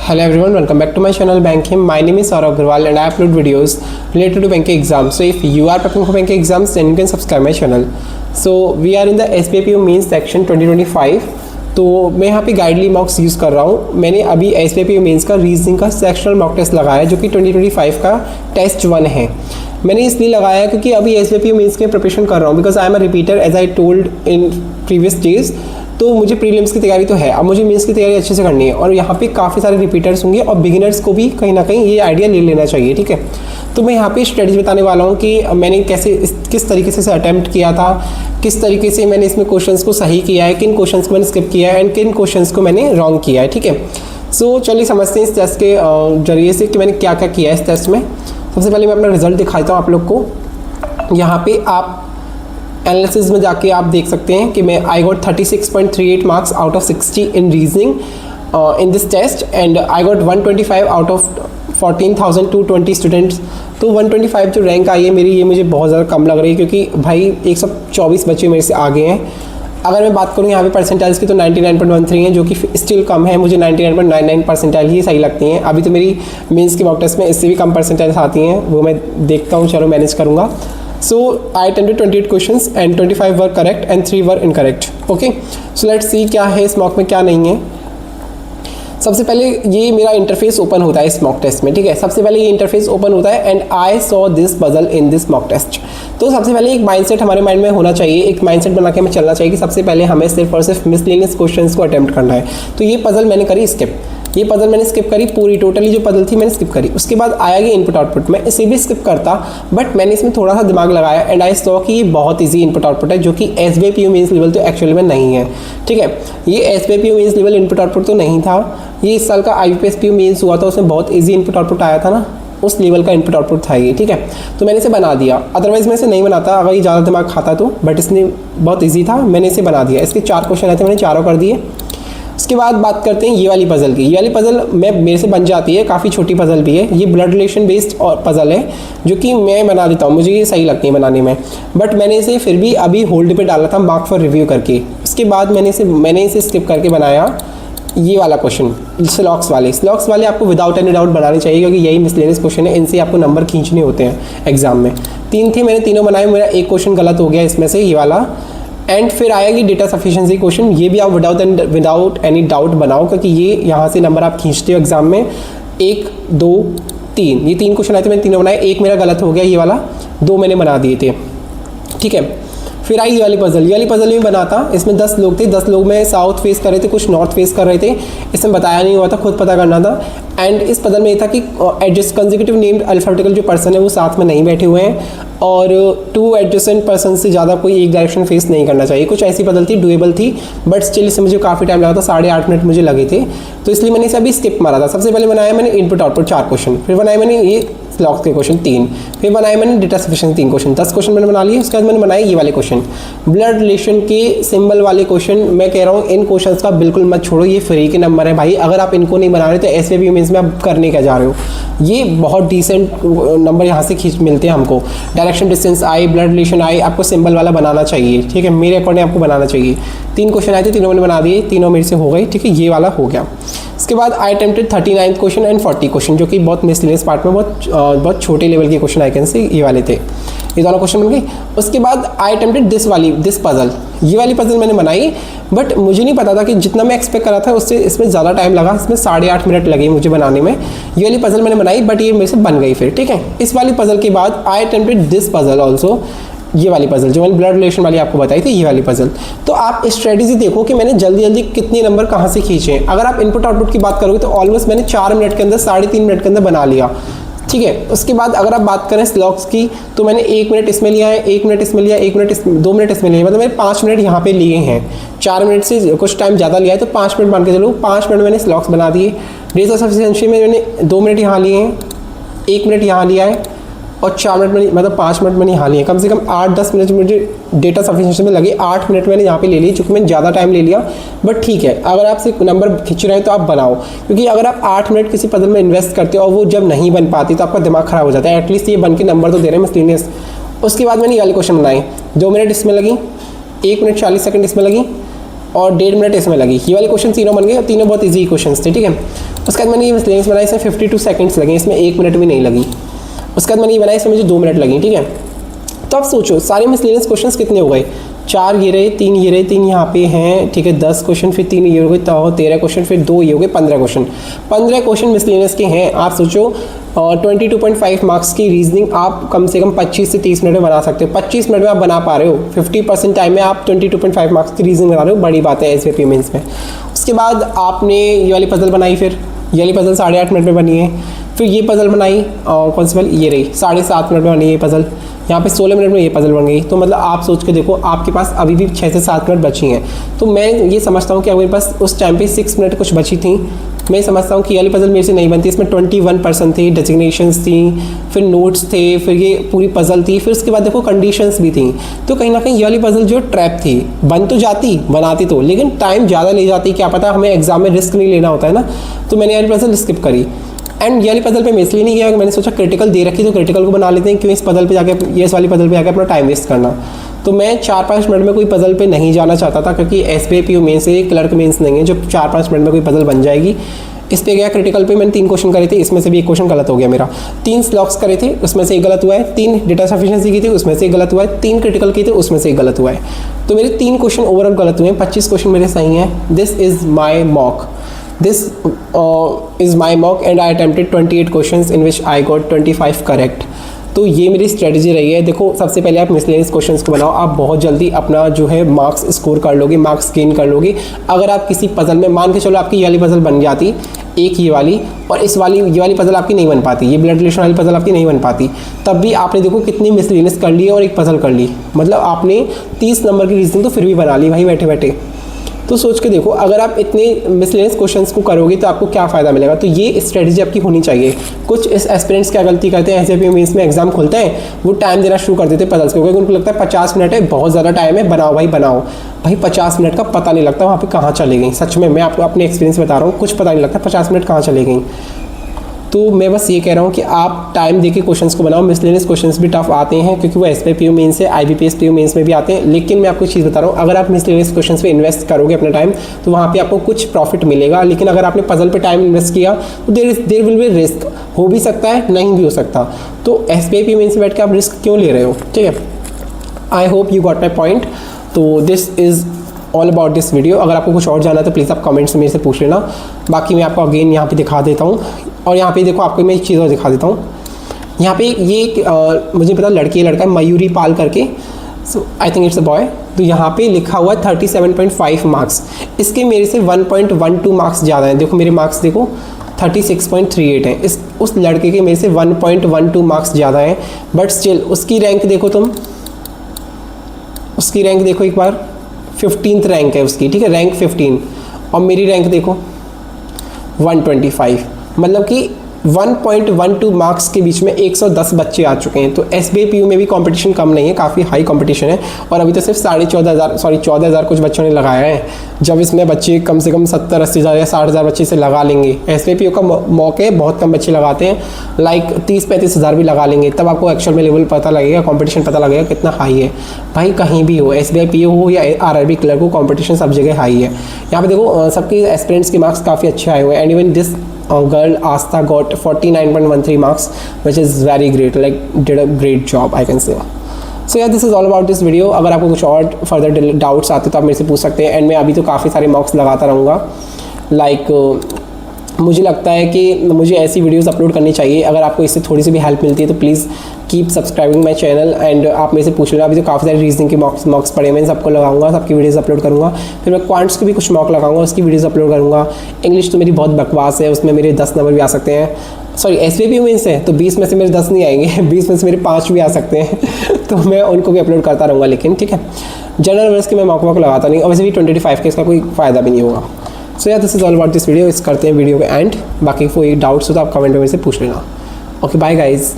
Hello everyone, welcome back to my channel Banking. My name is Saurabh Agarwal and I upload videos related to banking exams. So if you are preparing for banking exams, then you can subscribe my channel. So we are in the SBIPO Mains section 2025. तो मैं यहाँ पे गाइडली मॉक्स use कर रहा हूँ. मैंने अभी SBIPO mains का रीजनिंग का सेक्शनल मॉक टेस्ट लगाया जो कि 2025 का टेस्ट 1 है. मैंने इसलिए लगाया क्योंकि अभी SBIPO मेंस की प्रिपरेशन कर रहा हूँ because I am a repeater as I told in previous days. तो मुझे प्रीलिम्स की तैयारी तो है, अब मुझे मेंस की तैयारी अच्छे से करनी है और यहाँ पे काफ़ी सारे रिपीटर्स होंगे और बिगिनर्स को भी कहीं ना कहीं ये आइडिया ले लेना चाहिए. ठीक है, तो मैं यहाँ पे स्ट्रेटजी बताने वाला हूँ कि मैंने कैसे किस तरीके से अटैम्प्ट किया था, किस तरीके से मैंने इसमें क्वेश्चंस को सही किया है, किन क्वेश्चंस को मैंने स्किप किया है एंड किन क्वेश्चंस को मैंने रॉन्ग किया है. ठीक है, सो चलिए समझते हैं इस टेस्ट के जरिए से कि मैंने क्या क्या किया है इस टेस्ट में. सबसे पहले मैं अपना रिजल्ट दिखाता हूँ आप लोग को. यहाँ पे आप एनालिसिस में जाके आप देख सकते हैं कि मैं I got 36.38 marks out of 60 in reasoning in this test and I got 125 out of 14,220 students. तो 125 जो रैंक आई है मेरी, ये मुझे बहुत ज़्यादा कम लग रही है क्योंकि भाई 124 बच्चे मेरे से आगे हैं. अगर मैं बात करूँ यहाँ पे परसेंटाइल्स की तो 99.13 है जो कि स्टिल कम है. मुझे 99.99 परसेंटाइल ही सही लगती हैं. अभी तो मेरी मेंस की मॉक टेस्ट में इससे भी कम परसेंटाइल्स आती हैं, वो मैं देखता हूँ, चलो मैनेज करूँगा. So I attempted 28 questions and 25 were correct and 3 were incorrect. Okay, so let's see क्या है इस मॉक में क्या नहीं है. सबसे पहले ये मेरा इंटरफेस ओपन होता है इस मॉक टेस्ट में. ठीक है, सबसे पहले ये इंटरफेस ओपन होता है and I saw this puzzle in this mock test. तो सबसे पहले एक माइंडसेट हमारे माइंड में होना चाहिए, एक माइंडसेट बना के हमें चलना चाहिए कि सबसे पहले हमें सिर्फ और सिर्फ मिसलेनियस क्वेश्चंस को अटेम्प्ट करना है. तो ये पजल मैंने करी स्किप, ये पजल मैंने स्किप करी पूरी, टोटली जो पजल थी मैंने स्किप करी. उसके बाद आया ये इनपुट आउटपुट. मैं इसे भी स्किप करता बट मैंने इसमें थोड़ा सा दिमाग लगाया एंड आई सॉ कि ये बहुत इजी इनपुट आउटपुट है जो कि SBIPO मेंस लेवल तो एक्चुअली में नहीं है. ठीक है, ये SBIPO mains level input output तो नहीं था. ये इस साल का IBPSPO मेंस हुआ था, उसमें बहुत ईजी इनपुट आउटपुट आया था ना, उस लेवल का इनपुट आउटपुट था ये. ठीक है, तो मैंने इसे बना दिया. अदरवाइज मैं इसे नहीं बनाता अगर ये ज़्यादा दिमाग खाता तो, बट इसने बहुत ईजी था, मैंने इसे बना दिया. इसके 4 क्वेश्चन आए थे, मैंने चारों कर दिए. उसके बाद बात करते हैं ये वाली पजल की. ये वाली पजल मेरे से बन जाती है, काफ़ी छोटी पजल भी है. ये ब्लड रिलेशन बेस्ड और पजल है जो कि मैं बना देता हूँ, मुझे ये सही लगती है बनाने में. बट मैंने इसे फिर भी अभी होल्ड पे डाला था मार्क फॉर रिव्यू करके. उसके बाद मैंने इसे स्किप करके बनाया ये वाला क्वेश्चन, स्लॉक्स वाले आपको विदाउट एनी डाउट बनाने चाहिए क्योंकि यही मिसलेनियस क्वेश्चन है, इनसे आपको नंबर खींचने होते हैं एग्जाम में. 3 थे, मैंने तीनों बनाए. मेरा एक क्वेश्चन गलत हो गया इसमें से, ये वाला. एंड फिर आएगी डेटा सफिशिएंसी क्वेश्चन. ये भी आप विदाउट एनी डाउट बनाओ क्योंकि ये यहाँ से नंबर आप खींचते हो एग्जाम में. 1 2 3 ये 3 क्वेश्चन आए थे, मैंने तीनों बनाए. एक मेरा गलत हो गया ये वाला, 2 मैंने बना दिए थे. ठीक है, फिर आई ये वाली पजल में बनाता. इसमें 10 लोग थे, 10 लोग में साउथ फेस कर रहे थे, कुछ नॉर्थ फेस कर रहे थे. इसमें बताया नहीं हुआ था, खुद पता करना था. एंड इस पजल में ये था कि एडजस्ट कंसेक्यूटिव नेम्ड अल्फाबेटिकल जो पर्सन है वो साथ में नहीं बैठे हुए हैं और 2 एडजेसेंट पर्सन से ज़्यादा कोई एक डायरेक्शन फेस नहीं करना चाहिए. कुछ ऐसी पजल थी, डुएबल थी, बट स्टिल इससे मुझे काफ़ी टाइम लगा था, 8.5 मिनट मुझे लगे थे. तो इसलिए मैंने इसे अभी स्किप मारा था. सबसे पहले बनाया मैंने इनपुट आउटपुट 4 क्वेश्चन, फिर बनाया मैंने ये स्लॉक्स के क्वेश्चन 3, फिर बनाया मैंने डेटा सफिशिएंसी 3 क्वेश्चन. 10 क्वेश्चन मैंने बना लिए. उसके बाद मैंने बनाए ये वाले क्वेश्चन, ब्लड रिलेशन के सिंबल वाले क्वेश्चन. मैं कह रहा हूँ इन क्वेश्चंस का बिल्कुल मत छोड़ो, ये फ्री के नंबर है भाई. अगर आप इनको नहीं बना रहे तो SBIPO मेंस में आप करने क्या जा रहे हो. ये बहुत डिसेंट नंबर यहाँ से खींच मिलते हैं हमको. Direction distance I, blood relation I, आपको सिंबल वाला बनाना चाहिए. ठीक है, मेरे अकॉर्डिंग आपको बनाना चाहिए. 3 क्वेश्चन आए थे, तीनों मैंने बना दिए, तीनों मेरे से हो गई. ठीक है, ये वाला हो गया. इसके बाद आई अटेम्प्टेड 39 क्वेश्चन एंड 40 क्वेश्चन जो कि बहुत मिसलेनियस पार्ट में बहुत छोटे लेवल के क्वेश्चन आई कैन से ये वाले थे. ये दोनों क्वेश्चन बन गए. उसके बाद आई अटेम्प्टेड दिस पजल. ये वाली पजल मैंने बनाई बट मुझे नहीं पता था कि जितना मैं एक्सपेक्ट करा था उससे इसमें ज़्यादा टाइम लगा. इसमें 8.5 मिनट लगे मुझे बनाने में. ये वाली पजल मैंने बनाई बट ये मेरे से बन गई फिर. ठीक है, इस वाली पजल के बाद आई अटेम्प्टेड दिस पजल ऑल्सो. ये वाली पजल जो मैंने ब्लड रिलेशन वाली आपको बताई थी, ये वाली पजल. तो आप स्ट्रेटेजी देखो कि मैंने जल्दी कितने नंबर कहाँ से खींचे. अगर आप इनपुट आउटपुट की बात करोगे तो ऑलमोस्ट मैंने 4 मिनट के अंदर, 3.5 मिनट के अंदर बना लिया. ठीक है, उसके बाद अगर आप बात करें स्लॉक्स की तो मैंने 1 मिनट इसमें लिया है, 1 मिनट इसमें लिया, 1 मिनट 2 मिनट इसमें लिए, मतलब मैंने 5 मिनट यहाँ पे लिए हैं. 4 मिनट से कुछ टाइम ज़्यादा लिया है तो 5 मिनट मान के चलो. 5 मिनट मैंने स्लॉक्स बना दिए. डेटा सफिशिएंसी में मैंने 2 मिनट यहाँ लिए हैं, 1 मिनट यहाँ लिया है और 4 मिनट में, मतलब 5 मिनट मैंने यहाँ लिए. कम से कम 8-10 मिनट मुझे डेटा सफिशिएंसी में लगे. 8 मिनट मैंने यहाँ पे ले ली क्योंकि मैंने ज़्यादा टाइम ले लिया. बट ठीक है, अगर आप सिर्फ नंबर खींच रहे हैं तो आप बनाओ, क्योंकि अगर आप 8 मिनट किसी पजल में इन्वेस्ट करते हो और वो जब नहीं बन पाती तो आपका दिमाग ख़राब हो जाता है. एटलीस्ट ये बन के नंबर तो दे रहे हैं मिसलेनियस. उसके बाद मैंने ये वाले क्वेश्चन बनाए. 2 मिनट इसमें लगी, 1 मिनट 40 सेकंड इसमें लगी, और 1.5 मिनट इसमें लगी। ये वाले क्वेश्चन तीनों बन गए और तीनों बहुत ईजी क्वेश्चन थे, ठीक है। उसके बाद मैंने ये मिसलेनियस बनाया, इसमें 52 सेकंड्स लगे, इसमें 1 मिनट भी नहीं लगी। उसके बाद मैंने ये बनाया, इसमें मुझे 2 मिनट लगी, ठीक है। तो आप सोचो सारे मिसलेनियस क्वेश्चंस कितने हो गए, 4 ये रहे, 3 ये रहे, 3 यहाँ पे हैं, ठीक है, 10 क्वेश्चन, फिर 3 ये हो गए, तो 13 क्वेश्चन, फिर 2 ये हो गए, 15 क्वेश्चन। 15 क्वेश्चन मिसलेनियस के हैं। आप सोचो 22.5 मार्क्स की रीजनिंग आप कम से कम 25 से 30 मिनट में बना सकते हो। 25 मिनट में आप बना पा रहे हो, 50% टाइम में आप 22.5 मार्क्स की रीजनिंग बना रहे हो, बड़ी बात है एसबीआई मेंस में। उसके बाद आपने ये वाली पजल बनाई, फिर ये वाली पजल 8.5 मिनट में बनी है। फिर ये पजल बनाई, कौन सी पजल, ये रही, 7.5 मिनट में बनी है ये पजल। यहाँ पे 16 मिनट में ये पजल बन गई। तो मतलब आप सोच के देखो आपके पास अभी भी 6 से 7 मिनट बची हैं। तो मैं ये समझता हूँ कि अगर मेरे पास उस टाइम पे 6 मिनट कुछ बची थी, मैं समझता हूँ कि ये वाली पजल मेरे से नहीं बनती। इसमें 21% थी, डेजिग्नेशंस थी, फिर नोट्स थे, फिर ये पूरी पजल थी, फिर उसके बाद देखो कंडीशंस भी थी। तो कहीं ना कहीं ये वाली पजल जो ट्रैप थी, बन तो जाती, बनाती तो, लेकिन टाइम ज़्यादा ले जाती। क्या पता हमें एग्जाम में रिस्क नहीं लेना होता है ना, तो मैंने ये वाली पजल स्किप करी। एंड ये वाली पजल पे मैं इसलिए नहीं किया, मैंने सोचा क्रिटिकल दे रखी तो क्रिटिकल को बना लेते हैं, क्यों इस पजल पे जाके, ये इस वाली पजल पे जाके अपना टाइम वेस्ट करना। तो मैं 4-5 मिनट में कोई पजल पे नहीं जाना चाहता था, क्योंकि एसबीआई पीओ मेंस से क्लर्क मेंस नहीं है जो 4-5 मिनट में कोई पजल बन जाएगी। इस पे गया क्रिटिकल पे, मैंने 3 क्वेश्चन करे थे, इसमें से भी एक क्वेश्चन गलत हो गया मेरा। 3 स्लॉक्स करे थे, उसमें से एक गलत हुआ है। 3 डेटा सफिशिएंसी की थी, उसमें से एक गलत हुआ है। 3 क्रिटिकल की थे, उसमें से एक गलत हुआ है। तो मेरे 3 क्वेश्चन ओवरऑल गलत हुए हैं, 25 क्वेश्चन मेरे सही हैं। This is my mock, this is my mock and I attempted 28 questions in which I got 25 correct। तो ये मेरी स्ट्रेटजी रही है। देखो सबसे पहले आप मिसलेनियस क्वेश्चंस को बनाओ, आप बहुत जल्दी अपना जो है मार्क्स स्कोर कर लोगे, मार्क्स गेन कर लोगे। अगर आप किसी पजल में, मान के चलो आपकी ये वाली पजल बन जाती, एक ये वाली, और इस वाली, ये वाली पजल आपकी नहीं बन पाती, ये ब्लड रिलेशन वाली पजल आपकी नहीं बन पाती, तब भी आपने देखो कितनी मिसलेनियस कर ली और एक पजल कर ली। मतलब आपने 30 नंबर की रीजनिंग तो फिर भी बना ली भाई बैठे बैठे। तो सोच के देखो अगर आप इतने मिसलेनियस क्वेश्चंस को करोगे तो आपको क्या फ़ायदा मिलेगा। तो ये स्ट्रेटजी आपकी होनी चाहिए। कुछ इस एस्पिरेंट्स क्या गलती करते हैं, एसबीआई मेंस में एग्जाम खुलता है, वो टाइम देना शुरू कर देते हैं पजल्स को, क्योंकि उनको लगता है 50 मिनट है, बहुत ज़्यादा टाइम है, बनाओ भाई बनाओ। भाई 50 मिनट का पता नहीं लगता वहाँ पे कहाँ चले गई। सच में मैं आपको अपने एक्सपीरियंस बता रहा हूँ, कुछ पता नहीं लगता 50 मिनट कहाँ चले गई। तो मैं बस ये कह रहा हूँ कि आप टाइम देके क्वेश्चंस को बनाओ। मिसलेनियस क्वेश्चंस भी टफ आते हैं, क्योंकि वो एसबीआई पीओ मेंस से, आईबीपीएस पीओ मेंस में भी आते हैं। लेकिन मैं आपको एक चीज़ बता रहा हूँ, अगर आप मिसलेनियस क्वेश्चंस पे इन्वेस्ट करोगे अपना टाइम, तो वहाँ पे आपको कुछ प्रॉफिट मिलेगा। लेकिन अगर आपने पजल पे टाइम इन्वेस्ट किया तो देयर विल बी रिस्क, हो भी सकता है, नहीं भी हो सकता। तो एसबीआई पीओ मेंस से बैठ के आप रिस्क क्यों ले रहे हो, ठीक है। I hope you got my point. तो this is all about this video. अगर आपको कुछ और जानना है तो प्लीज़ आप कमेंट्स में मेरे से पूछ लेना। बाकी मैं आपको अगेन यहाँ पे दिखा देता हूँ, और यहाँ पे देखो आपको मैं एक चीज़ और दिखा देता हूँ। यहाँ पे ये मुझे पता लड़की लड़का है, मयूरी पाल करके, so I think it's a boy. तो यहाँ पे लिखा हुआ है 37.5 मार्क्स, इसके मेरे से 1.12 मार्क्स ज़्यादा हैं। देखो मेरे मार्क्स देखो 36.38 हैं, इस उस लड़के के मेरे से 1.12 मार्क्स ज़्यादा हैं। बट स्टिल उसकी रैंक देखो तुम, उसकी रैंक देखो एक बार, 15th रैंक है उसकी, ठीक है, रैंक 15, और मेरी रैंक देखो 125। मतलब कि 1.12 मार्क्स के बीच में 110 बच्चे आ चुके हैं। तो एसबीआई पीयू में भी कंपटीशन कम नहीं है, काफ़ी हाई कंपटीशन है। और अभी तो सिर्फ 14,500 कुछ बच्चों ने लगाया है। जब इसमें बच्चे कम से कम 70-80 हज़ार या 60,000 बच्चे से लगा लेंगे, एसबीआई पीयू का मौके बहुत कम बच्चे लगाते हैं, लाइक 30-35 हज़ार भी लगा लेंगे, तब आपको एक्चुअल में लेवल पता लगेगा, कंपटीशन पता लगेगा कितना हाई है। भाई कहीं भी हो, एसबीआई पीयू हो या आरआरबी क्लर्क हो, कंपटीशन सब जगह हाई है। यहाँ पे देखो सबके एस्पिरेंट्स के मार्क्स काफ़ी अच्छे आए हुए हैं। And even this girl Astha got 49.13 marks, which is very great, like did a great job I can say. So yeah, this is all about this video. अगर आपको कुछ और further doubts आते तो आप मेरे से पूछ सकते हैं। एंड मैं अभी तो काफ़ी सारे मॉक्स लगाता रहूँगा। लाइक मुझे लगता है कि मुझे ऐसी वीडियोस अपलोड करनी चाहिए। अगर आपको इससे थोड़ी सी भी हेल्प मिलती है तो please keep subscribing my channel. And आप मेरे से पूछ लेना, अभी तो काफ़ी सारे रीजनिंग के मॉक्स पड़े हैं, सबको लगाऊंगा, सबकी वीडियोस अपलोड करूँगा। फिर मैं क्वांट्स के भी कुछ मॉक लगाऊंगा, उसकी वीडियोस अपलोड करूँगा। इंग्लिश तो मेरी बहुत बकवास है, उसमें मेरे 10 नंबर भी आ सकते हैं। सॉरी एसबीआई पीयू मेंस है तो 20 में से मेरे 10 नहीं आएंगे, 20 में से मेरे 5 भी आ सकते हैं। तो मैं उनको भी अपलोड करता रहूँगा। लेकिन ठीक है, जनरल वर्स के मैं मॉक लगाता नहीं, और वैसे भी 25 के इसका कोई फ़ायदा भी नहीं होगा। सो यार this is all about this video. इस करते हैं वीडियो के एंड। बाकी कोई डाउट्स हो तो आप कमेंट में मेरे से पूछ लेना। Okay bye guys.